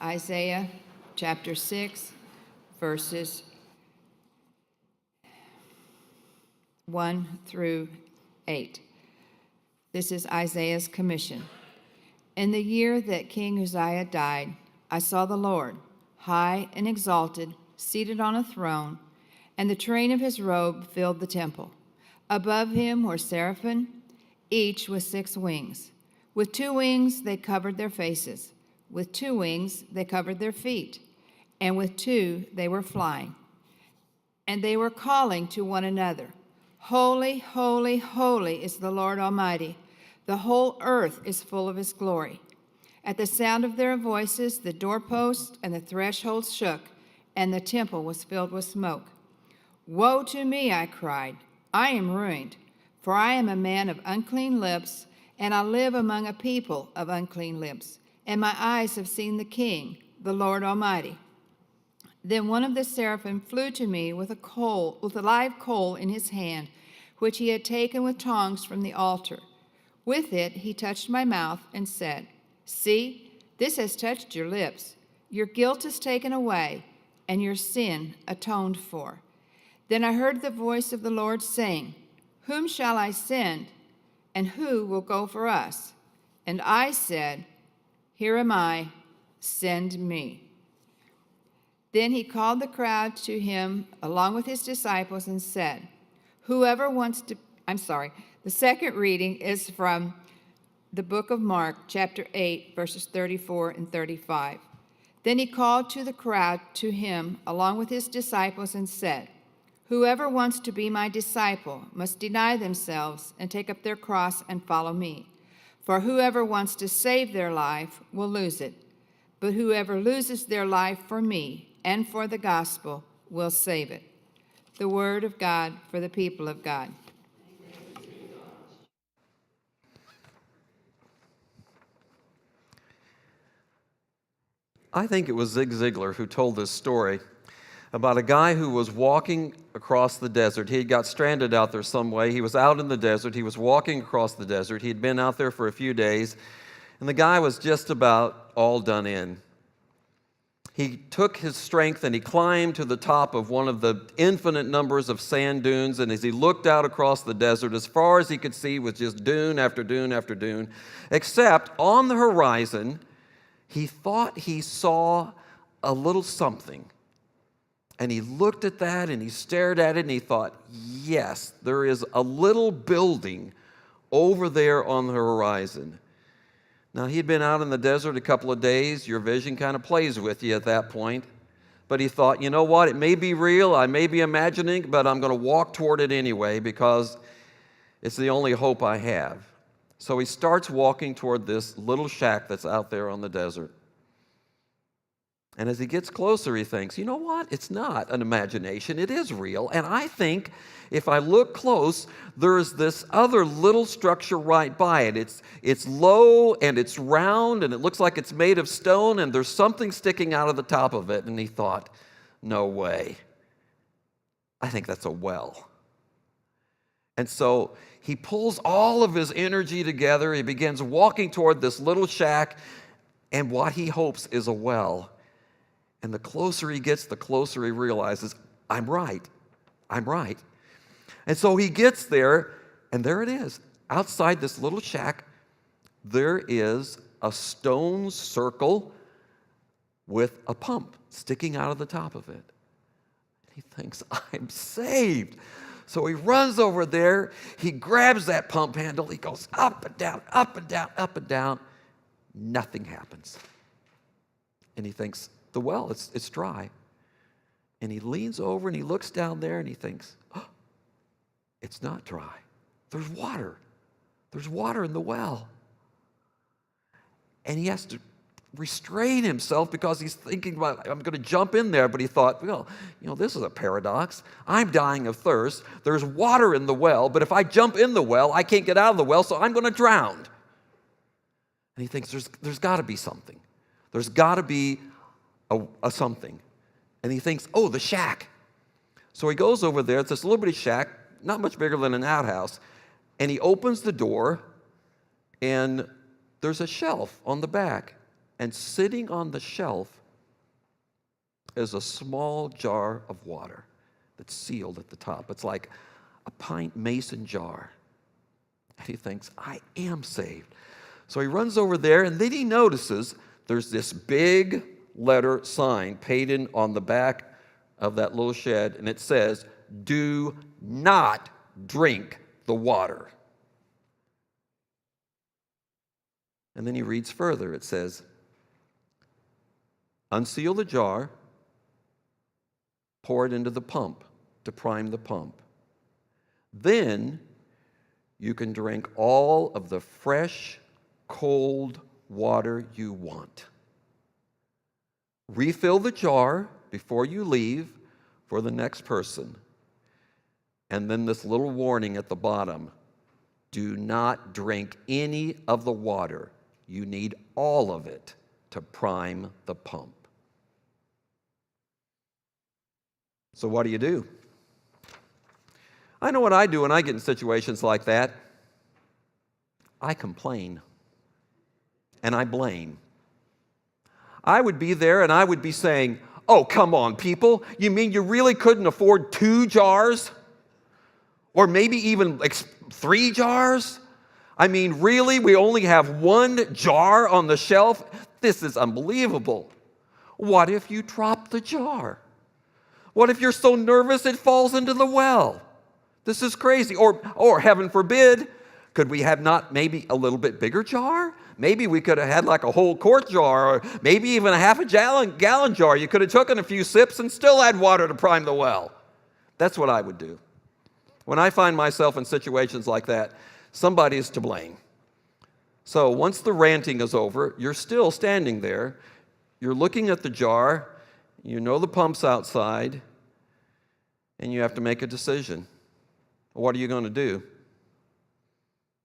Isaiah chapter 6, verses 1 through 8. This is Isaiah's commission. In the year that King Uzziah died, I saw the Lord, high and exalted, seated on a throne, and the train of his robe filled the temple. Above him were seraphim, each with 6 wings. With 2 wings they covered their faces. With 2 wings they covered their feet. And with 2 they were flying. And they were calling to one another, Holy, holy, holy is the Lord Almighty. The whole earth is full of his glory. At the sound of their voices, the doorposts and the thresholds shook, and the temple was filled with smoke. Woe to me, I cried. I am ruined, for I am a man of unclean lips, and I live among a people of unclean lips, and my eyes have seen the King, the Lord Almighty. Then one of the seraphim flew to me with a live coal in his hand, which he had taken with tongs from the altar. With it he touched my mouth and said, See, this has touched your lips. Your guilt is taken away, and your sin atoned for. Then I heard the voice of the Lord saying, Whom shall I send, and who will go for us? And I said, Here am I, send me. Then he called the crowd to him along with his disciples and said, the second reading is from the book of Mark, chapter 8, verses 34 and 35. Then he called to the crowd to him along with his disciples and said, Whoever wants to be my disciple must deny themselves and take up their cross and follow me. For whoever wants to save their life will lose it, but whoever loses their life for me and for the gospel will save it. The word of God for the people of God. I think it was Zig Ziglar who told this story about a guy who was walking across the desert. He got stranded out there some way. He was out in the desert. He was walking across the desert. He'd been out there for a few days, and the guy was just about all done in. He took his strength and he climbed to the top of one of the infinite numbers of sand dunes, and as he looked out across the desert, as far as he could see was just dune after dune after dune, except on the horizon, he thought he saw a little something. And he looked at that and he stared at it and he thought, yes, there is a little building over there on the horizon. Now, he'd been out in the desert a couple of days. Your vision kind of plays with you at that point. But he thought, you know what, it may be real, I may be imagining, but I'm going to walk toward it anyway because it's the only hope I have. So he starts walking toward this little shack that's out there on the desert. And as he gets closer, he thinks, you know what? It's not an imagination. It is real. And I think if I look close, there's this other little structure right by it. It's low and it's round and it looks like it's made of stone and there's something sticking out of the top of it. And he thought, no way. I think that's a well. And so he pulls all of his energy together. He begins walking toward this little shack and what he hopes is a well. And the closer he gets, the closer he realizes, I'm right. And so he gets there, and there it is. Outside this little shack, there is a stone circle with a pump sticking out of the top of it. He thinks, I'm saved. So he runs over there, he grabs that pump handle, he goes up and down, up and down, up and down. Nothing happens. And he thinks, the well, it's dry. And he leans over and he looks down there and he thinks, oh, it's not dry. There's water. There's water in the well. And he has to restrain himself because he's thinking, well, I'm going to jump in there. But he thought, well, this is a paradox. I'm dying of thirst. There's water in the well, but if I jump in the well, I can't get out of the well, so I'm going to drown. And he thinks there's got to be something. There's got to be a something. And he thinks, oh, the shack. So he goes over there. It's this little bitty shack, not much bigger than an outhouse. And he opens the door, and there's a shelf on the back. And sitting on the shelf is a small jar of water that's sealed at the top. It's like a pint mason jar. And he thinks, I am saved. So he runs over there, and then he notices there's this big letter sign painted on the back of that little shed, and it says, do not drink the water. And then he reads further. It says, unseal the jar, pour it into the pump to prime the pump. Then you can drink all of the fresh, cold water you want. Refill the jar before you leave for the next person. And then this little warning at the bottom, do not drink any of the water. You need all of it to prime the pump. So what do? I know what I do when I get in situations like that. I complain and I blame. I would be there and I would be saying, oh, come on, people. You mean you really couldn't afford 2 jars? Or maybe even 3 jars? I mean, really? We only have 1 jar on the shelf? This is unbelievable. What if you drop the jar? What if you're so nervous it falls into the well? This is crazy. Or heaven forbid, could we have not maybe a little bit bigger jar? Maybe we could have had like a whole quart jar, or maybe even a half a gallon jar. You could have taken a few sips and still had water to prime the well. That's what I would do. When I find myself in situations like that, somebody is to blame. So once the ranting is over, you're still standing there. You're looking at the jar. You know the pump's outside. And you have to make a decision. What are you going to do?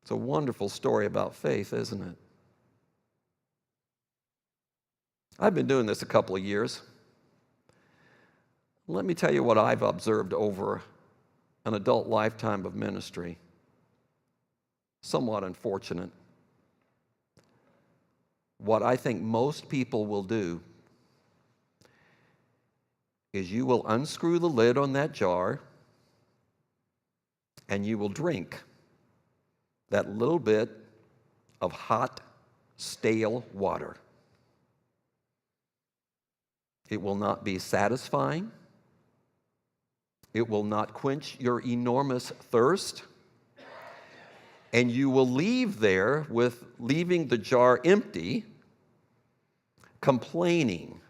It's a wonderful story about faith, isn't it? I've been doing this a couple of years. Let me tell you what I've observed over an adult lifetime of ministry. Somewhat unfortunate. What I think most people will do is you will unscrew the lid on that jar and you will drink that little bit of hot, stale water. It will not be satisfying. It will not quench your enormous thirst. And you will leave there with leaving the jar empty, complaining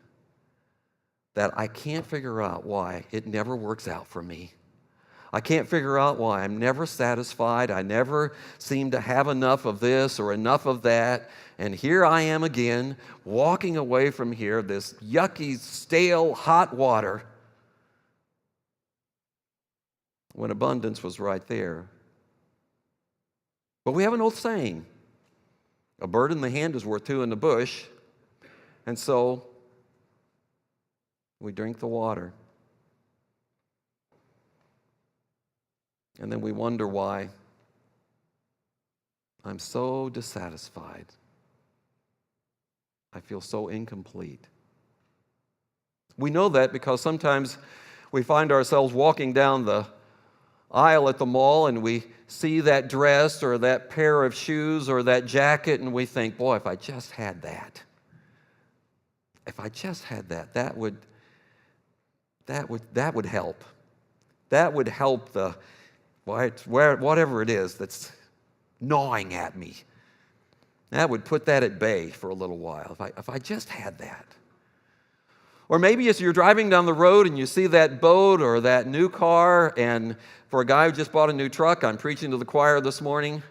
that I can't figure out why it never works out for me. I can't figure out why I'm never satisfied. I never seem to have enough of this or enough of that. And here I am again, walking away from here, this yucky, stale, hot water, when abundance was right there. But we have an old saying, a bird in the hand is worth 2 in the bush. And so we drink the water. And then we wonder why I'm so dissatisfied. I feel so incomplete. We know that because sometimes we find ourselves walking down the aisle at the mall and we see that dress or that pair of shoes or that jacket and we think, boy, if I just had that. If I just had that, that would help. That would help the whatever it is that's gnawing at me. That would put that at bay for a little while, if I just had that. Or maybe as you're driving down the road and you see that boat or that new car, and for a guy who just bought a new truck, I'm preaching to the choir this morning,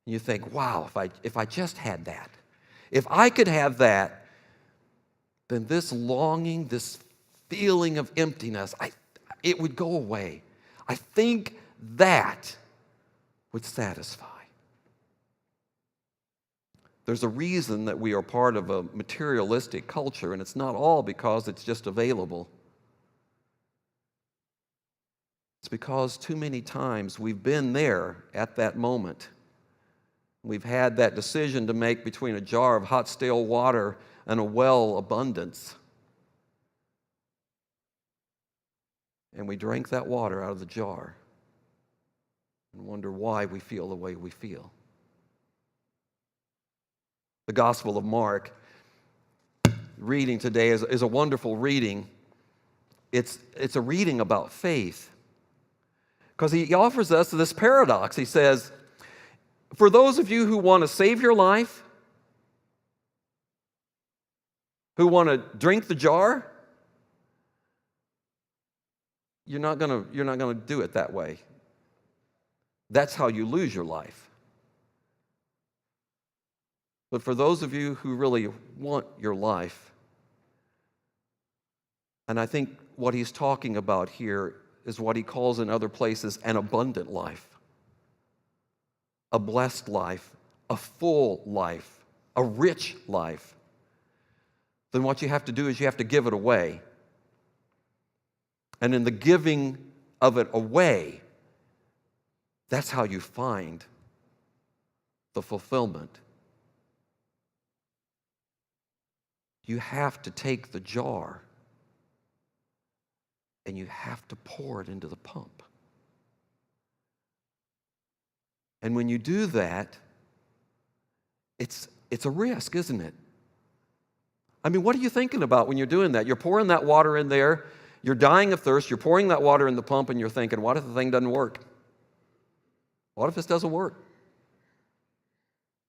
you think, wow, if I just had that. If I could have that, then this longing, this feeling of emptiness, it would go away. I think that would satisfy. There's a reason that we are part of a materialistic culture, and it's not all because it's just available. It's because too many times we've been there at that moment, We've had that decision to make between a jar of hot, stale water and a well abundance. And we drank that water out of the jar and wonder why we feel the way we feel. The Gospel of Mark, reading today, is a wonderful reading. It's a reading about faith. Because he offers us this paradox. He says, for those of you who want to save your life, who want to drink the jar, you're not going to do it that way. That's how you lose your life. But for those of you who really want your life, and I think what he's talking about here is what he calls in other places an abundant life, a blessed life, a full life, a rich life. Then what you have to do is you have to give it away. And in the giving of it away, that's how you find the fulfillment. You have to take the jar and you have to pour it into the pump. And when you do that, it's a risk, isn't it? I mean, what are you thinking about when you're doing that? You're pouring that water in there, you're dying of thirst, you're pouring that water in the pump, and you're thinking, what if the thing doesn't work? What if this doesn't work?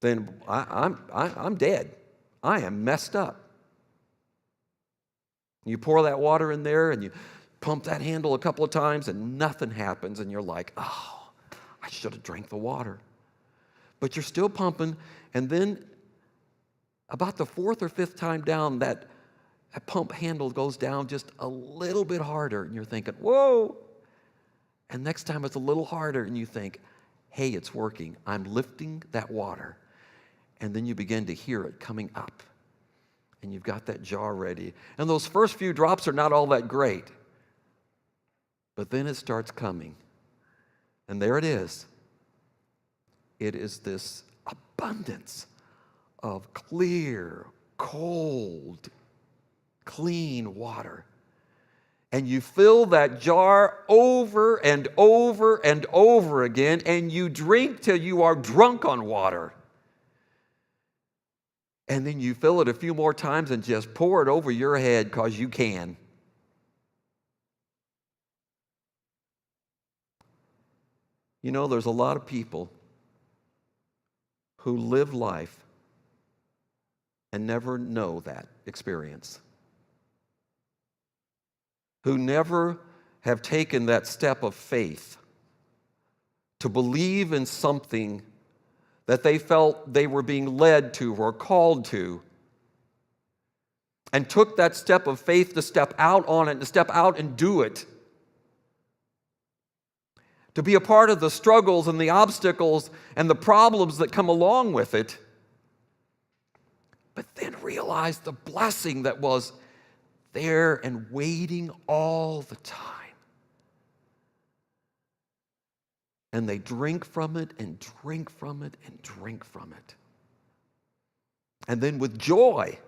Then I'm dead. I am messed up. You pour that water in there and you pump that handle a couple of times and nothing happens, and you're like, oh, I should have drank the water. But you're still pumping, and then about the fourth or fifth time down, that pump handle goes down just a little bit harder, and you're thinking, whoa. And next time it's a little harder, and you think, hey, it's working. I'm lifting that water. And then you begin to hear it coming up, and you've got that jar ready. And those first few drops are not all that great. But then it starts coming. And there it is. It is this abundance of clear, cold, clean water. And you fill that jar over and over and over again, and you drink till you are drunk on water. And then you fill it a few more times and just pour it over your head because you can. You know, there's a lot of people who live life and never know that experience, who never have taken that step of faith to believe in something that they felt they were being led to or called to, and took that step of faith to step out on it, to step out and do it, to be a part of the struggles and the obstacles and the problems that come along with it, but then realize the blessing that was there and waiting all the time. And they drink from it and drink from it and drink from it. And then with joy,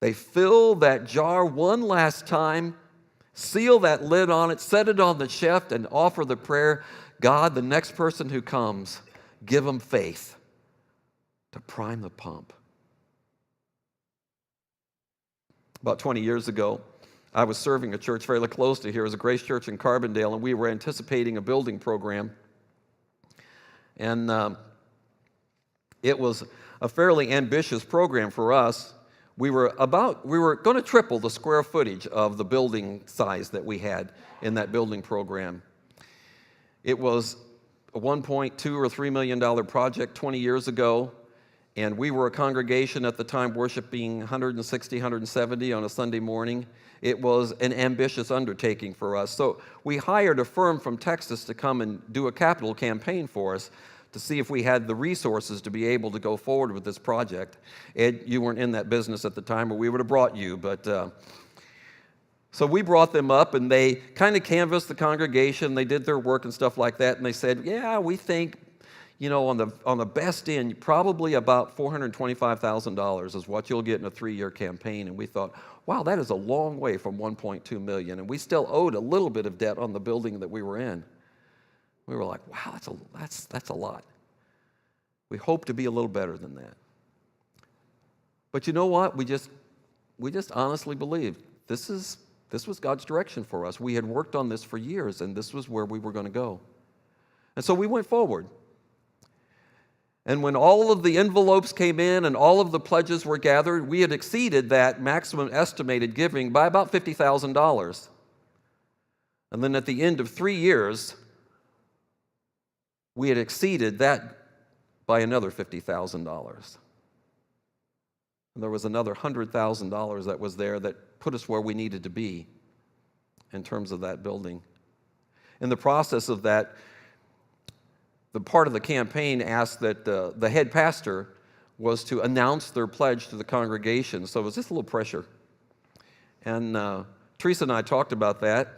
they fill that jar one last time, seal that lid on it, set it on the shelf, and offer the prayer, God, the next person who comes, give them faith to prime the pump. About 20 years ago, I was serving a church fairly close to here. It was a Grace Church in Carbondale, and we were anticipating a building program. And it was a fairly ambitious program for us. We were going to triple the square footage of the building size that we had in that building program. It was a $1.2 or $3 million project 20 years ago, and we were a congregation at the time worshiping 160, 170 on a Sunday morning. It was an ambitious undertaking for us. So we hired a firm from Texas to come and do a capital campaign for us to see if we had the resources to be able to go forward with this project. Ed, you weren't in that business at the time, or we would have brought you. But so we brought them up, and they kind of canvassed the congregation. They did their work and stuff like that, and they said, yeah, we think, on the best end, probably about $425,000 is what you'll get in a 3-year campaign. And we thought, wow, that is a long way from $1.2 million. And we still owed a little bit of debt on the building that we were in. We were like, wow, that's a lot. We hope to be a little better than that. But you know what? We just honestly believed this was God's direction for us. We had worked on this for years, and this was where we were going to go. And so we went forward. And when all of the envelopes came in and all of the pledges were gathered, we had exceeded that maximum estimated giving by about $50,000. And then at the end of 3 years, we had exceeded that by another $50,000. And there was another $100,000 that was there that put us where we needed to be in terms of that building. In the process of that, the part of the campaign asked that the head pastor was to announce their pledge to the congregation. So it was just a little pressure. And Teresa and I talked about that.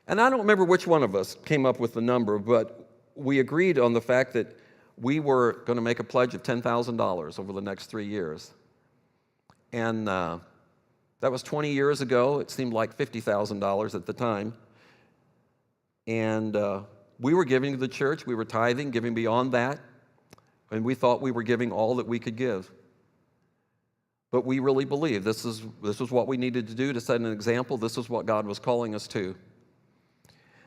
And I don't remember which one of us came up with the number, but we agreed on the fact that we were going to make a pledge of $10,000 over the next 3 years. And that was 20 years ago. It seemed like $50,000 at the time. And we were giving to the church. We were tithing, giving beyond that. And we thought we were giving all that we could give. But we really believed this was what we needed to do to set an example. This was what God was calling us to.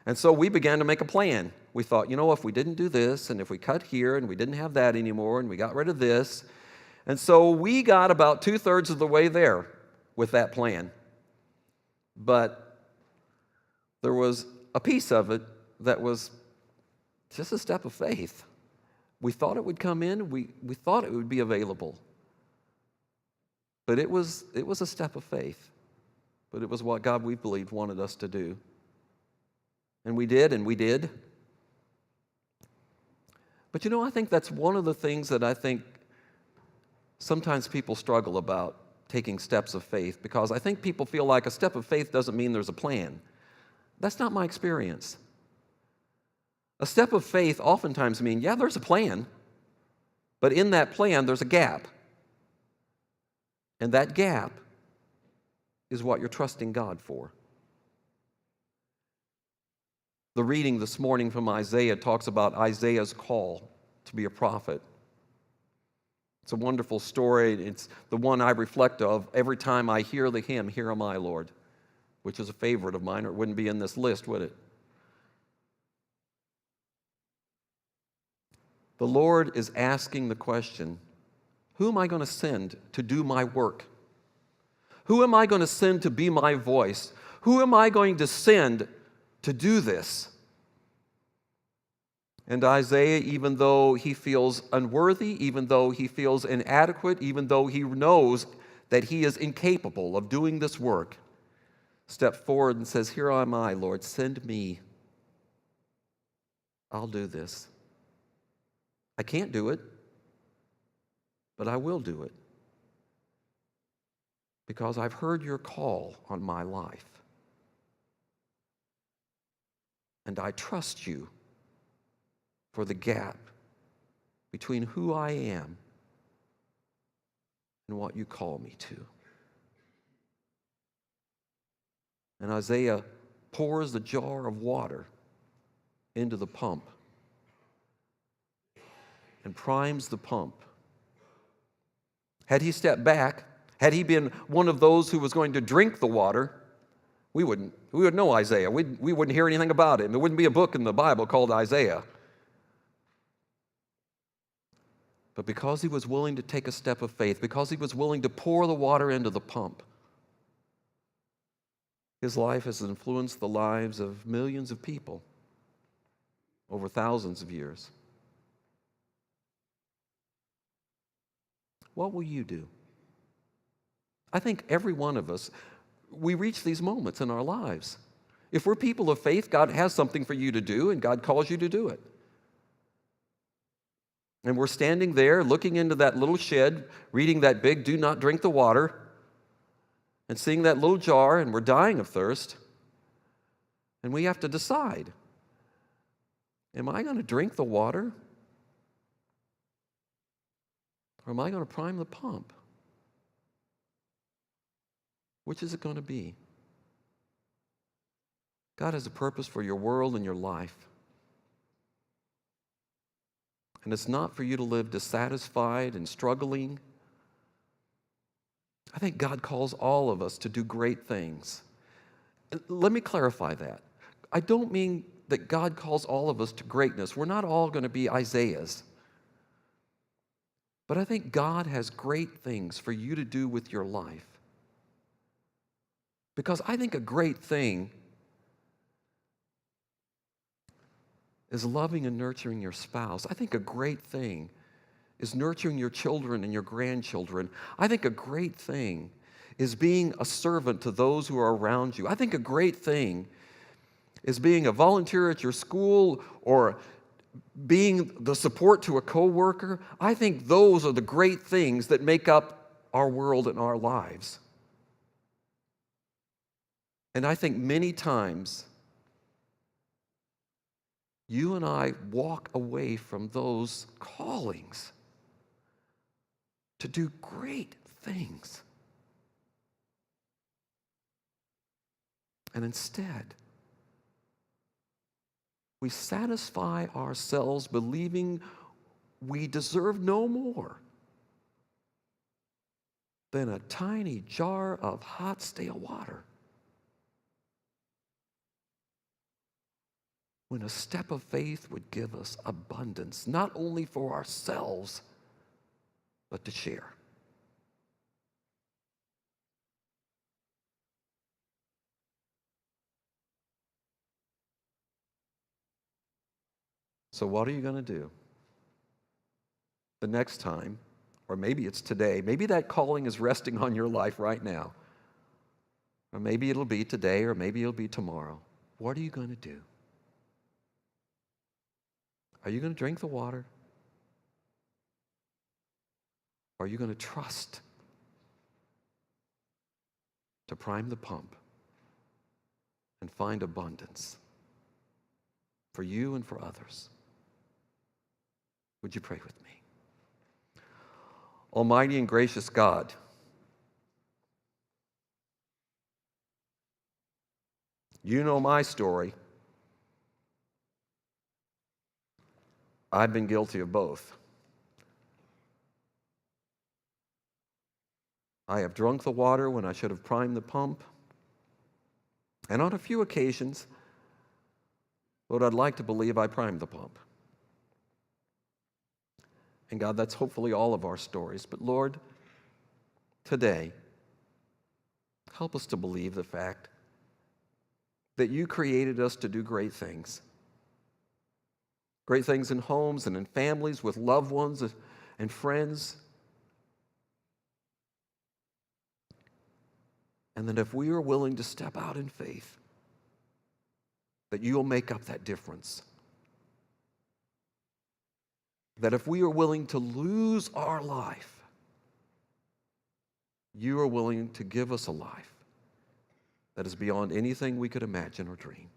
And so we began to make a plan. We thought, if we didn't do this, and if we cut here, and we didn't have that anymore, and we got rid of this. And so we got about 2/3 of the way there with that plan. But there was a piece of it that was just a step of faith. We thought it would come in. We thought it would be available. But it was a step of faith. But it was what God, we believed, wanted us to do. And we did. But I think that's one of the things that I think sometimes people struggle about, taking steps of faith, because I think people feel like a step of faith doesn't mean there's a plan. That's not my experience. A step of faith oftentimes means, there's a plan, but in that plan there's a gap. And that gap is what you're trusting God for. The reading this morning from Isaiah talks about Isaiah's call to be a prophet. It's a wonderful story. It's the one I reflect of every time I hear the hymn, "Here Am I, Lord," which is a favorite of mine, or it wouldn't be in this list, would it? The Lord is asking the question, who am I going to send to do my work? Who am I going to send to be my voice? Who am I going to send to do this? And Isaiah, even though he feels unworthy, even though he feels inadequate, even though he knows that he is incapable of doing this work, steps forward and says, "Here am I, Lord, send me. I'll do this. I can't do it, but I will do it, because I've heard your call on my life. And I trust you for the gap between who I am and what you call me to." And Isaiah pours the jar of water into the pump and primes the pump. Had he stepped back, had he been one of those who was going to drink the water, we wouldn't know Isaiah. We wouldn't hear anything about him. There wouldn't be a book in the Bible called Isaiah. But because he was willing to take a step of faith, because he was willing to pour the water into the pump, his life has influenced the lives of millions of people over thousands of years. What will you do? I think every one of us, we reach these moments in our lives. If we're people of faith, God has something for you to do, and God calls you to do it. And we're standing there looking into that little shed, reading that big "do not drink the water," and seeing that little jar, and we're dying of thirst. And we have to decide, am I going to drink the water Or am I going to prime the pump? Which is it going to be? God has a purpose for your world and your life. And it's not for you to live dissatisfied and struggling. I think God calls all of us to do great things. Let me clarify that. I don't mean that God calls all of us to greatness. We're not all going to be Isaiahs. But I think God has great things for you to do with your life. Because I think a great thing is loving and nurturing your spouse. I think a great thing is nurturing your children and your grandchildren. I think a great thing is being a servant to those who are around you. I think a great thing is being a volunteer at your school or being the support to a coworker. I think those are the great things that make up our world and our lives. And I think many times you and I walk away from those callings to do great things. And instead, we satisfy ourselves believing we deserve no more than a tiny jar of hot, stale water. When a step of faith would give us abundance, not only for ourselves, but to share. So what are you going to do the next time, or maybe it's today, maybe that calling is resting on your life right now, or maybe it'll be today, or maybe it'll be tomorrow. What are you going to do? Are you going to drink the water? Or are you going to trust to prime the pump and find abundance for you and for others? Would you pray with me? Almighty and gracious God, you know my story. I've been guilty of both. I have drunk the water when I should have primed the pump. And on a few occasions, Lord, I'd like to believe I primed the pump. And God, that's hopefully all of our stories. But Lord, today, help us to believe the fact that you created us to do great things. Great things in homes and in families with loved ones and friends. And that if we are willing to step out in faith, that you will make up that difference. That if we are willing to lose our life, you are willing to give us a life that is beyond anything we could imagine or dream.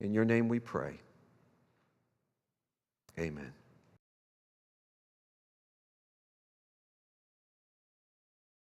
In your name we pray. Amen.